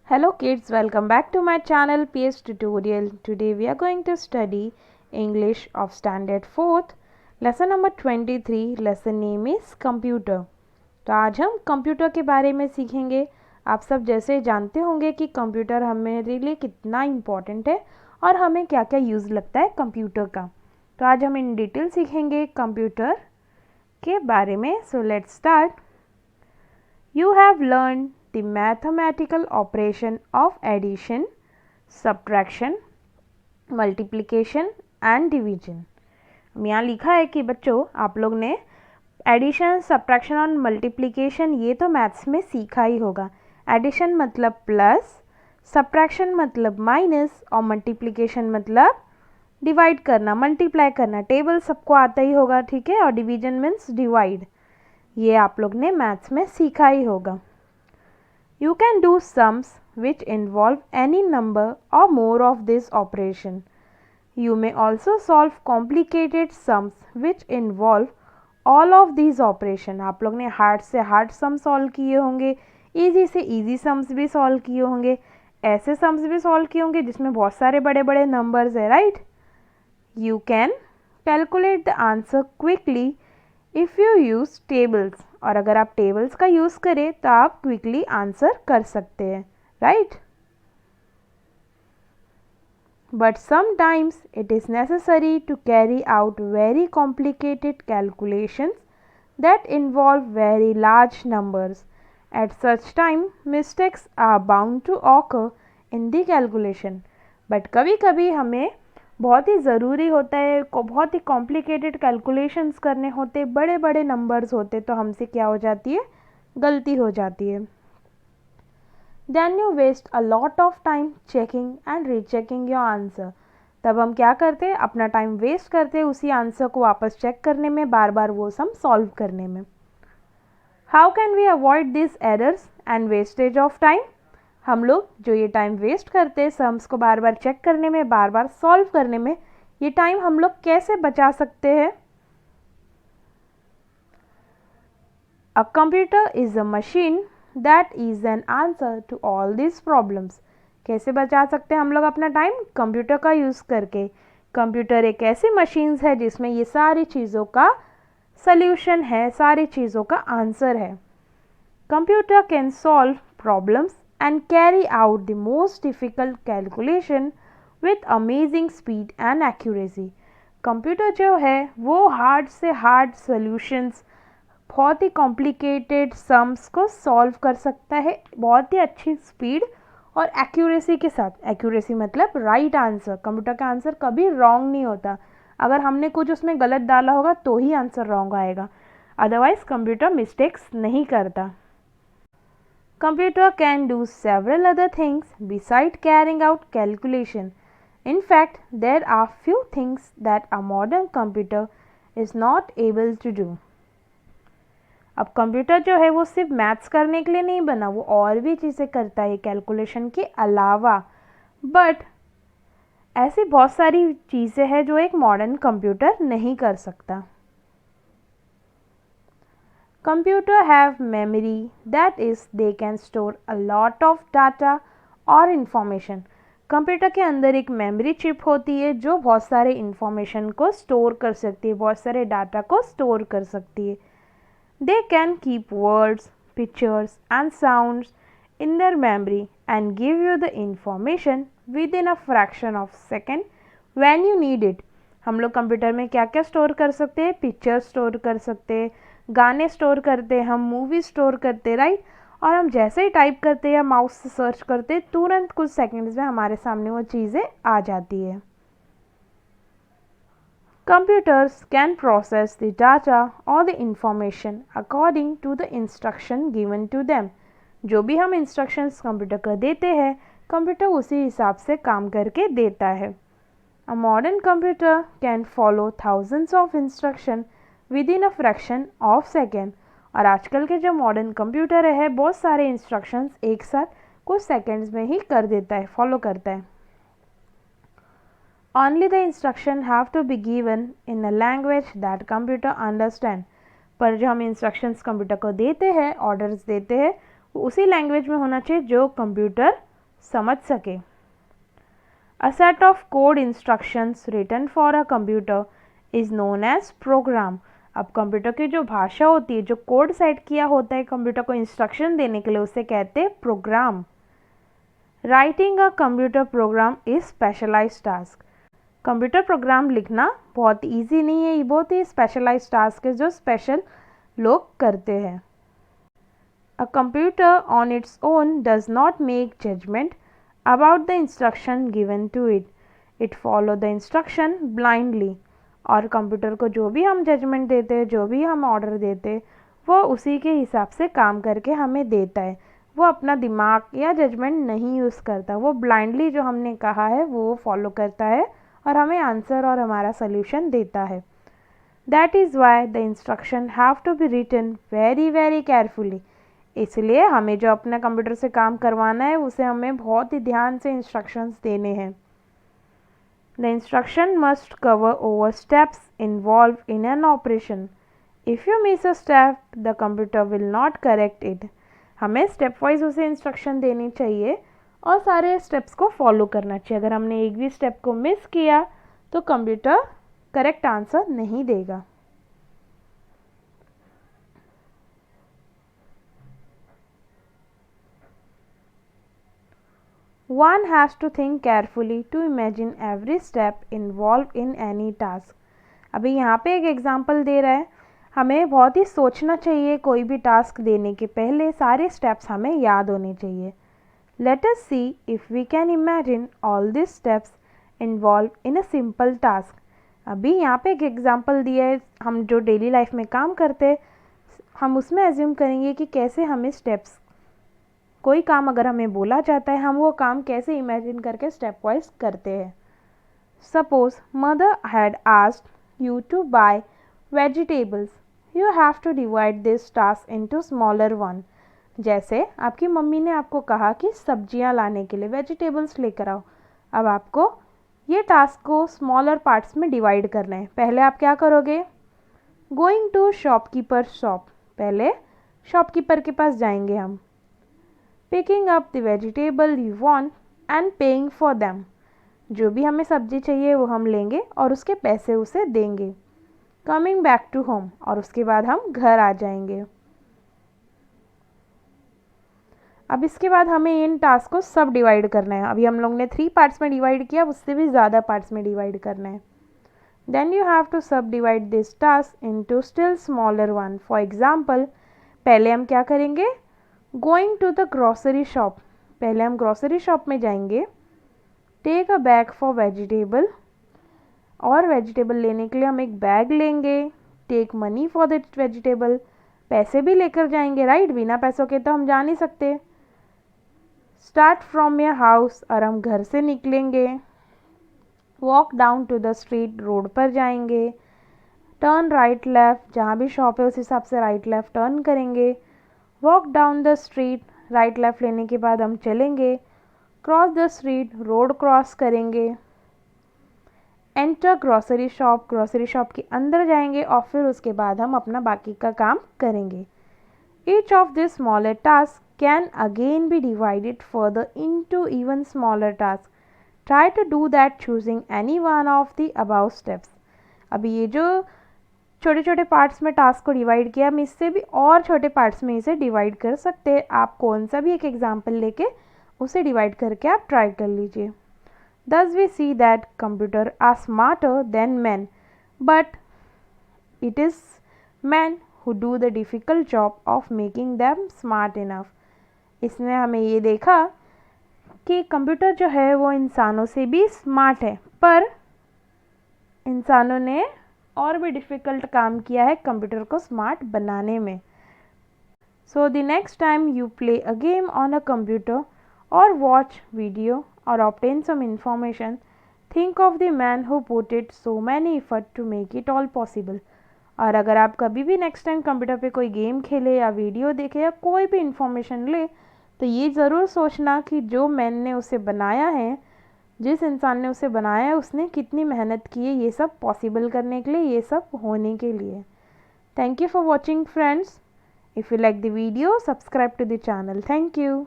Hello kids, welcome back to my channel PS Tutorial. Today we are going to study English of Standard 4th. Lesson number 23. Lesson name is Computer. तो आज हम computer के बारे में सीखेंगे। आप सब जैसे जानते होंगे कि कंप्यूटर हमारे लिए कितना इम्पोर्टेंट है और हमें क्या क्या यूज़ लगता है कंप्यूटर का। तो आज हम इन डिटेल सीखेंगे कंप्यूटर के बारे में। So let's start. You have learned the mathematical operation of addition, subtraction, multiplication and division. यहाँ लिखा है कि बच्चों आप लोग ने एडिशन, सब्ट्रैक्शन और मल्टीप्लिकेशन ये तो मैथ्स में सीखा ही होगा। एडिशन मतलब प्लस, सब्ट्रैक्शन मतलब माइनस और मल्टीप्लिकेशन मतलब डिवाइड करना, मल्टीप्लाई करना। टेबल सबको आता ही होगा, ठीक है। और डिवीजन मीन्स डिवाइड, ये आप लोग ने मैथ्स में सीखा ही होगा। You can do sums which involve any number or more of this operation. You may also solve complicated sums which involve all of these operation. आप लोग ने हार्ड से हार्ड सम सॉल्व किए होंगे, इजी से इजी सम्स भी solve किए होंगे, ऐसे सम्स भी सॉल्व किए होंगे जिसमें बहुत सारे बड़े बड़े नंबर्स है, right. You can calculate the answer quickly if you use tables. और अगर आप टेबल्स का यूज़ करें तो आप क्विकली आंसर कर सकते हैं, right. But sometimes it is necessary to carry out very complicated calculations that involve very large numbers. At such time mistakes are bound to occur in the calculation. But कभी कभी हमें बहुत ही ज़रूरी होता है, बहुत ही कॉम्प्लिकेटेड कैलकुलेशंस करने होते, बड़े बड़े नंबर्स होते, तो हमसे क्या हो जाती है, गलती हो जाती है। Then you waste a lot of time checking and rechecking your answer. तब हम क्या करते हैं, अपना टाइम वेस्ट करते हैं उसी आंसर को वापस चेक करने में, बार बार वो सम सॉल्व करने में। How can we avoid this errors and wastage of time. हम लोग जो ये टाइम वेस्ट करते हैं सम्स को बार बार चेक करने में, बार बार सॉल्व करने में, ये टाइम हम लोग कैसे बचा सकते हैं. A computer is a machine that is an answer to all this problems. कैसे बचा सकते हैं हम लोग अपना टाइम, कंप्यूटर का यूज़ करके. कंप्यूटर एक ऐसी मशीन है जिसमें ये सारी चीज़ों का सल्यूशन है, सारी चीज़ों का आंसर है. Computer can solve problems and carry out the most difficult calculation with amazing speed and accuracy. Computer जो है वो हार्ड से हार्ड सॉल्यूशंस, बहुत ही कॉम्प्लिकेटेड सम्स को सॉल्व कर सकता है बहुत ही अच्छी स्पीड और एक्यूरेसी के साथ. एक्यूरेसी मतलब राइट आंसर. कंप्यूटर का आंसर कभी रॉन्ग नहीं होता. अगर हमने कुछ उसमें गलत डाला होगा तो ही आंसर रॉन्ग आएगा, अदरवाइज कंप्यूटर मिस्टेक्स नहीं करता. Computer can do several other things besides carrying out calculation. In fact, there are few things that a modern computer is not able to do. अब कंप्यूटर जो है वो सिर्फ maths करने के लिए नहीं बना, वो और भी चीज़ें करता है कैलकुलेशन के अलावा. बट ऐसी बहुत सारी चीज़ें हैं जो एक मॉडर्न कंप्यूटर नहीं कर सकता. Computer have memory, that is they can store a lot of data or information. Computer के अंदर एक मेमोरी चिप होती है जो बहुत सारे इंफॉर्मेशन को स्टोर कर सकती है, बहुत सारे डाटा को स्टोर कर सकती है. They can keep words, pictures and sounds in their memory and give you the information with in a fraction of second when you need it. हम लोग कंप्यूटर में क्या क्या स्टोर कर सकते हैं, पिक्चर स्टोर कर सकते हैं, गाने स्टोर करते हैं, हम मूवी स्टोर करते हैं, राइट. और हम जैसे ही टाइप करते हैं या माउस से सर्च करते हैं, तुरंत कुछ सेकंड्स में हमारे सामने वो चीज़ें आ जाती है. Computers can process the data और the information according to the instruction given to them. जो भी हम इंस्ट्रक्शंस कंप्यूटर को देते हैं, कंप्यूटर उसी हिसाब से काम करके देता है. A modern computer can follow thousands of instruction with in a fraction of second. और आजकल के जो मॉडर्न कंप्यूटर है बहुत सारे इंस्ट्रक्शंस एक साथ कुछ सेकेंड्स में ही कर देता है, फॉलो करता है. Only the instruction have to be given in a language that computer understand. पर जो हम इंस्ट्रक्शंस कंप्यूटर को देते हैं, ऑर्डर्स देते हैं, वो उसी लैंग्वेज में होना चाहिए जो कंप्यूटर समझ सके। A set of code instructions written for a computer is known as program. अब कंप्यूटर की जो भाषा होती है, जो कोड सेट किया होता है कंप्यूटर को इंस्ट्रक्शन देने के लिए, उसे कहते हैं program. Writing a computer program is specialized task. Computer program लिखना बहुत ईजी नहीं है, ये बहुत ही स्पेशलाइज्ड टास्क है जो स्पेशल लोग करते हैं। A computer on its own does not make judgement about the instruction given to it. It follow the instruction blindly. और कंप्यूटर को जो भी हम जजमेंट देते हैं, जो भी हम ऑर्डर देते हैं, वो उसी के हिसाब से काम करके हमें देता है। वो अपना दिमाग या जजमेंट नहीं यूज़ करता, वो ब्लाइंडली जो हमने कहा है वो फॉलो करता है और हमें आंसर और हमारा सोल्यूशन देता है। That is why the instruction have to be written very very carefully. इसलिए हमें जो अपने कंप्यूटर से काम करवाना है उसे हमें बहुत ही ध्यान से इंस्ट्रक्शंस देने हैं। The instruction must cover over steps involve in an operation. If you miss a step the computer will not correct it. हमें स्टेप वाइज उसे इंस्ट्रक्शन देनी चाहिए और सारे स्टेप्स को फॉलो करना चाहिए। अगर हमने एक भी स्टेप को मिस किया तो कंप्यूटर करेक्ट आंसर नहीं देगा। One has to think carefully to imagine every step involved in any task. अभी यहाँ पे एक एग्जांपल दे रहा है, हमें बहुत ही सोचना चाहिए कोई भी टास्क देने के पहले, सारे स्टेप्स हमें याद होने चाहिए। Let us see if we can imagine all these steps involved in a simple task. अभी यहाँ पे एक एग्जांपल दिया है, हम जो डेली लाइफ में काम करते हैं हम उसमें एज्यूम करेंगे कि कैसे हमें स्टेप्स, कोई काम अगर हमें बोला जाता है हम वो काम कैसे इमेजिन करके स्टेप वाइज करते हैं। Suppose mother had asked you to buy vegetables, you have to divide this task into smaller one. जैसे आपकी मम्मी ने आपको कहा कि सब्जियां लाने के लिए, वेजिटेबल्स लेकर आओ। अब आपको ये टास्क को स्मॉलर पार्ट्स में डिवाइड करना है। पहले आप क्या करोगे? गोइंग टू शॉपकीपर शॉप, पहले शॉपकीपर के पास जाएंगे हम। Picking up the vegetable you want and paying for them, जो भी हमें सब्जी चाहिए वो हम लेंगे और उसके पैसे उसे देंगे। कमिंग बैक टू होम, और उसके बाद हम घर आ जाएंगे। अब इसके बाद हमें इन टास्क को सब डिवाइड करना है। अभी हम लोग ने 3 पार्ट्स में डिवाइड किया, उससे भी ज़्यादा पार्ट्स में डिवाइड करना है। Then you have to subdivide this task into still smaller one. For example, पहले हम क्या करेंगे? Going to the grocery shop, पहले हम ग्रॉसरी शॉप में जाएंगे। Take a bag for vegetable, और वेजिटेबल लेने के लिए हम एक बैग लेंगे। Take money for the vegetable, पैसे भी लेकर जाएंगे, राइट? बिना पैसों के तो हम जा नहीं सकते। स्टार्ट फ्रॉम योर हाउस, और हम घर से निकलेंगे। Walk down to the street, road पर जाएंगे। टर्न राइट लेफ्ट, जहाँ भी शॉप है उस हिसाब से राइट लेफ्ट टर्न करेंगे। Walk down the street, right left लेने के बाद हम चलेंगे। Cross the street, road cross करेंगे। Enter grocery shop, grocery shop के अंदर जाएंगे और फिर उसके बाद हम अपना बाकी का काम करेंगे। Each of this smaller task can again be divided further into even smaller task. Try to do that choosing any one of the above steps. अभी ये जो छोटे छोटे पार्ट्स में टास्क को डिवाइड किया, हम इससे भी और छोटे पार्ट्स में इसे डिवाइड कर सकते हैं। आप कौन सा भी एक एग्जाम्पल लेके उसे डिवाइड करके आप ट्राई कर लीजिए। Thus we see that computers are smarter than men, but it is men who do the difficult job of making them smart enough. इसमें हमें ये देखा कि कंप्यूटर जो है वो इंसानों से भी स्मार्ट है, पर इंसानों ने और भी डिफ़िकल्ट काम किया है कंप्यूटर को स्मार्ट बनाने में। So the next time you play a game on a computer or watch video or obtain some information, think of the man who put it so many effort to make it all possible. और अगर आप कभी भी next time computer पे कोई game खेले या video देखे या कोई भी इंफॉर्मेशन ले, तो ये ज़रूर सोचना कि जो मैन ने उसे बनाया है, जिस इंसान ने उसे बनाया है, उसने कितनी मेहनत की है ये सब पॉसिबल करने के लिए, ये सब होने के लिए। Thank you for watching friends. If you like the video, subscribe to the channel. Thank you.